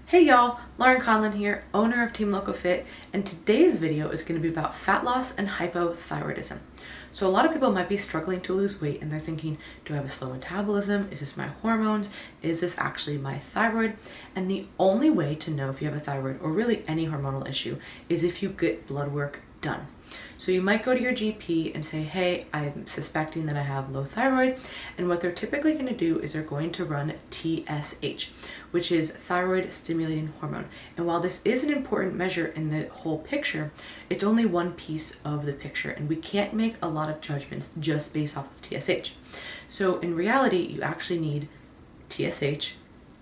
Hey y'all, Lauren Conlon here, owner of Team Loco Fit, and today's video is going to be about fat loss and hypothyroidism. So a lot of people might be struggling to lose weight and they're thinking, do I have a slow metabolism? Is this my hormones? Is this actually my thyroid? And the only way to know if you have a thyroid or really any hormonal issue is if you get blood work done. So you might go to your GP and say, hey, I'm suspecting that I have low thyroid. And what they're typically going to do is they're going to run TSH, which is thyroid stimulating hormone. And while this is an important measure in the whole picture, it's only one piece of the picture. And we can't make a lot of judgments just based off of TSH. So in reality, you actually need TSH,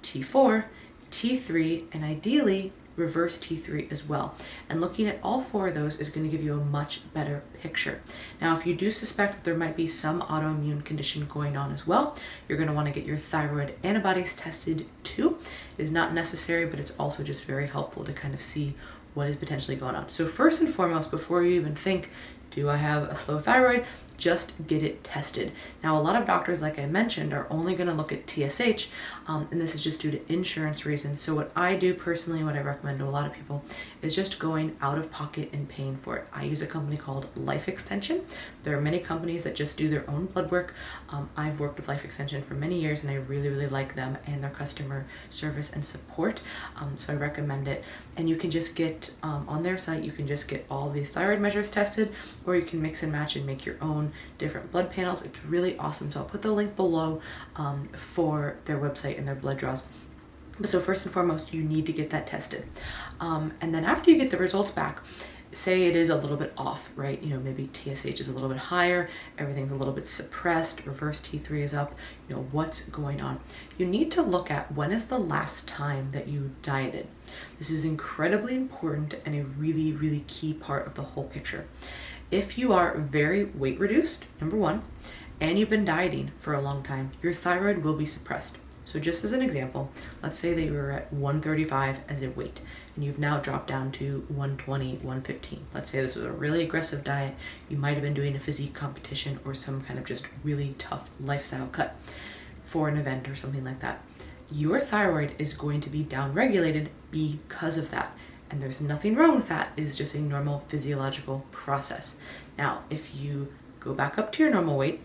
T4, T3, and ideally reverse T3 as well. And looking at all four of those is going to give you a much better picture. Now, if you do suspect that there might be some autoimmune condition going on as well, you're going to want to get your thyroid antibodies tested too. It is not necessary, but it's also just very helpful to kind of see what is potentially going on. So first and foremost, before you even think, do I have a slow thyroid? Just get it tested. Now, a lot of doctors, like I mentioned, are only going to look at TSH, and this is just due to insurance reasons. So what I do personally, what I recommend to a lot of people, is just going out of pocket and paying for it. I use a company called Life Extension. There are many companies that just do their own blood work. I've worked with Life Extension for many years, and I really, really like them and their customer service and support. So I recommend it. And you can just get, on their site, you can just get all these thyroid measures tested, or you can mix and match and make your own different blood panels. It's really awesome. So I'll put the link below for their website and their blood draws. So first and foremost, you need to get that tested. And then after you get the results back, say it is a little bit off, right? You know, maybe TSH is a little bit higher, everything's a little bit suppressed, reverse T3 is up, you know, what's going on? You need to look at when is the last time that you dieted. This is incredibly important and a really, really key part of the whole picture. If you are very weight reduced, number one, and you've been dieting for a long time, your thyroid will be suppressed. So just as an example, let's say that you were at 135 as a weight and you've now dropped down to 120, 115. Let's say this was a really aggressive diet. You might have been doing a physique competition or some kind of just really tough lifestyle cut for an event or something like that. Your thyroid is going to be downregulated because of that. And there's nothing wrong with that. It is just a normal physiological process. Now, if you go back up to your normal weight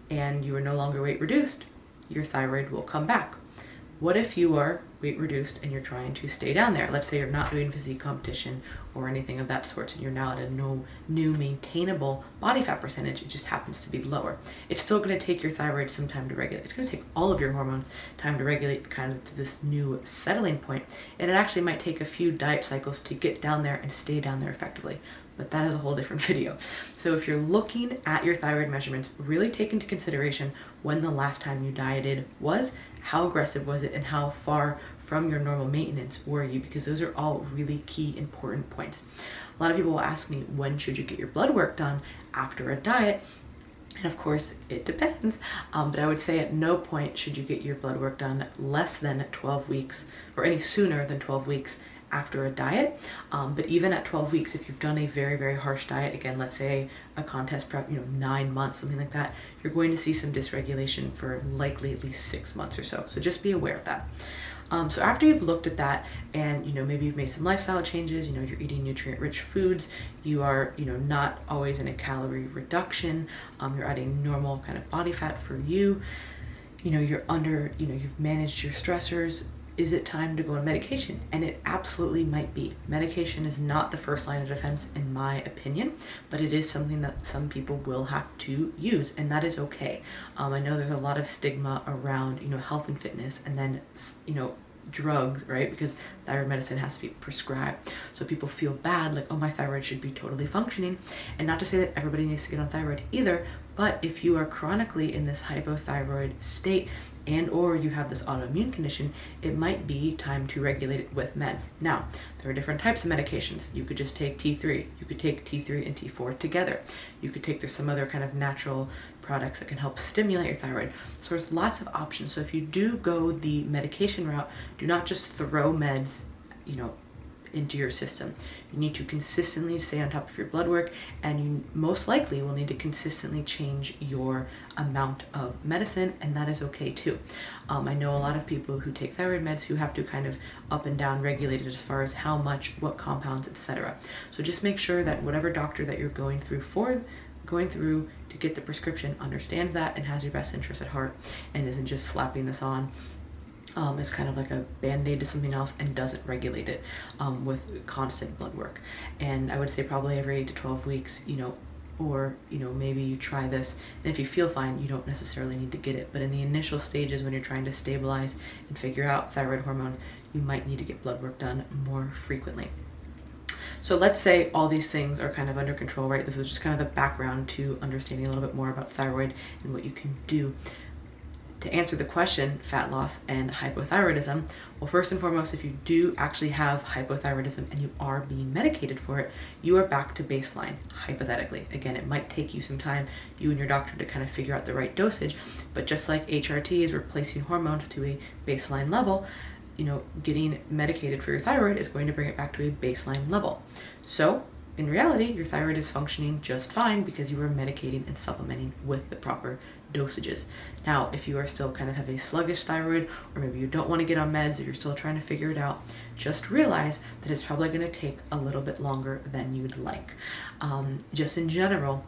and you are no longer weight reduced, your thyroid will come back. What if you are weight reduced and you're trying to stay down there? Let's say you're not doing physique competition or anything of that sort, and you're now at a new maintainable body fat percentage. It just happens to be lower. It's still going to take your thyroid some time to regulate. It's going to take all of your hormones time to regulate kind of to this new settling point, and it actually might take a few diet cycles to get down there and stay down there effectively. But that is a whole different video. So if you're looking at your thyroid measurements, really take into consideration when the last time you dieted was, how aggressive was it, and how far from your normal maintenance were you, because those are all really key important points. A lot of people will ask me, when should you get your blood work done after a diet? And of course, it depends, but I would say at no point should you get your blood work done less than 12 weeks or any sooner than 12 weeks after a diet. But even at 12 weeks, if you've done a very, very harsh diet, again, let's say a contest prep, 9 months, something like that, you're going to see some dysregulation for likely at least 6 months or so. So just be aware of that. So after you've looked at that and, maybe you've made some lifestyle changes, you're eating nutrient-rich foods, you are, not always in a calorie reduction, you're adding normal kind of body fat for you, you're under, you've managed your stressors. Is it time to go on medication? And it absolutely might be. Medication is not the first line of defense, in my opinion, but it is something that some people will have to use, and that is okay. I know there's a lot of stigma around, health and fitness, and then, drugs, right? Because thyroid medicine has to be prescribed. So people feel bad, like, oh, my thyroid should be totally functioning. And not to say that everybody needs to get on thyroid either, but if you are chronically in this hypothyroid state and or you have this autoimmune condition, it might be time to regulate it with meds. Now, there are different types of medications. You could just take T3. You could take T3 and T4 together. You could take, there's some other kind of natural products that can help stimulate your thyroid. So there's lots of options. So if you do go the medication route, do not just throw meds, into your system. You need to consistently stay on top of your blood work, and you most likely will need to consistently change your amount of medicine, and that is okay too. I know a lot of people who take thyroid meds who have to kind of up and down regulate it as far as how much, what compounds, etc. So just make sure that whatever doctor that you're going through to get the prescription understands that and has your best interest at heart, and isn't just slapping this on as kind of like a band-aid to something else and doesn't regulate it with constant blood work. And I would say probably every 8 to 12 weeks, or maybe you try this, and if you feel fine, you don't necessarily need to get it. But in the initial stages, when you're trying to stabilize and figure out thyroid hormone, you might need to get blood work done more frequently. So let's say all these things are kind of under control, right? This was just kind of the background to understanding a little bit more about thyroid and what you can do. To answer the question, fat loss and hypothyroidism, well, first and foremost, if you do actually have hypothyroidism and you are being medicated for it, you are back to baseline, hypothetically. Again, it might take you some time, you and your doctor, to kind of figure out the right dosage, but just like HRT is replacing hormones to a baseline level, getting medicated for your thyroid is going to bring it back to a baseline level. So in reality, your thyroid is functioning just fine because you were medicating and supplementing with the proper dosages. Now, if you are still kind of have a sluggish thyroid, or maybe you don't want to get on meds, or you're still trying to figure it out, just realize that it's probably going to take a little bit longer than you'd like. Just in general,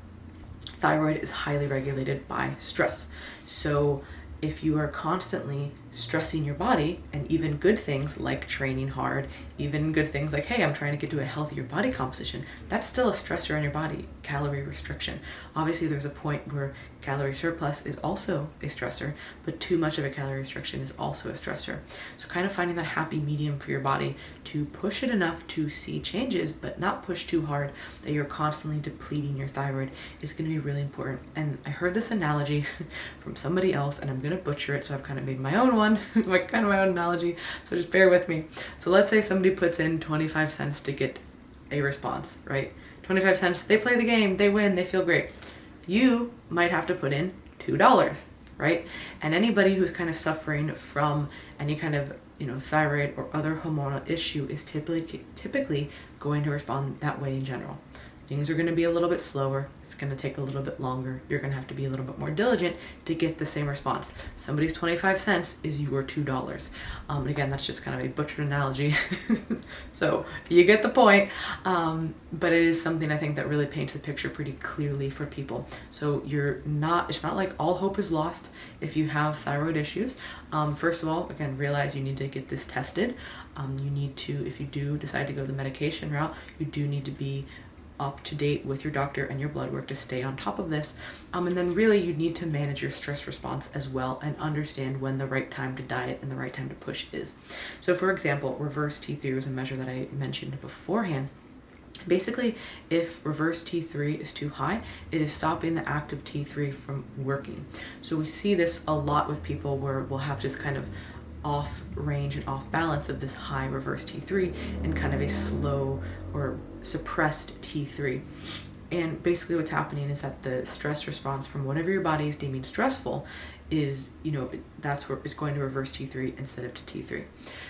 thyroid is highly regulated by stress. So if you are constantly stressing your body, and even good things like training hard, even good things like, hey, I'm trying to get to a healthier body composition, that's still a stressor on your body. Calorie restriction. Obviously, there's a point where calorie surplus is also a stressor, but too much of a calorie restriction is also a stressor. So kind of finding that happy medium for your body to push it enough to see changes, but not push too hard that you're constantly depleting your thyroid is going to be really important. And I heard this analogy from somebody else, and I'm going to butcher it, so I've kind of made my own one, my own analogy, so just bear with me. So let's say somebody puts in 25 cents to get a response, right? 25 cents, they play the game, they win, they feel great. You might have to put in $2, right? And anybody who's kind of suffering from any kind of thyroid or other hormonal issue is typically going to respond that way in general. Things are going to be a little bit slower. It's going to take a little bit longer. You're going to have to be a little bit more diligent to get the same response. Somebody's 25 cents is your $2. And again, that's just kind of a butchered analogy. So you get the point. But it is something I think that really paints the picture pretty clearly for people. So it's not like all hope is lost if you have thyroid issues. First of all, again, realize you need to get this tested. You need to, if you do decide to go the medication route, you do need to be up to date with your doctor and your blood work to stay on top of this. And then really you need to manage your stress response as well and understand when the right time to diet and the right time to push is. So for example, reverse T3 was a measure that I mentioned beforehand. Basically, if reverse T3 is too high, it is stopping the active T3 from working. So we see this a lot with people where we'll have just kind of off range and off balance of this high reverse T3 and kind of a slow or suppressed T3. And basically what's happening is that the stress response from whatever your body is deeming stressful is, that's where it's going to reverse T3 instead of to T3.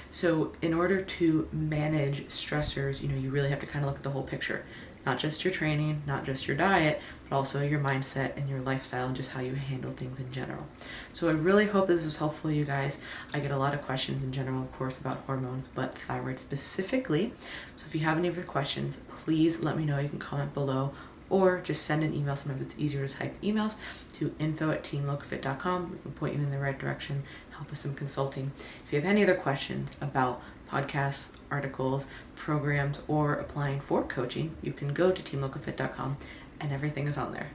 So in order to manage stressors, you really have to kind of look at the whole picture. Not just your training, not just your diet, but also your mindset and your lifestyle and just how you handle things in general. So I really hope this was helpful, you guys. I get a lot of questions in general, of course, about hormones, but thyroid specifically. So if you have any other questions, please let me know. You can comment below or just send an email. Sometimes it's easier to type emails to info@teamlocofit.com. We can point you in the right direction, help with some consulting. If you have any other questions about podcasts, articles, programs, or applying for coaching, you can go to teamlocofit.com and everything is on there.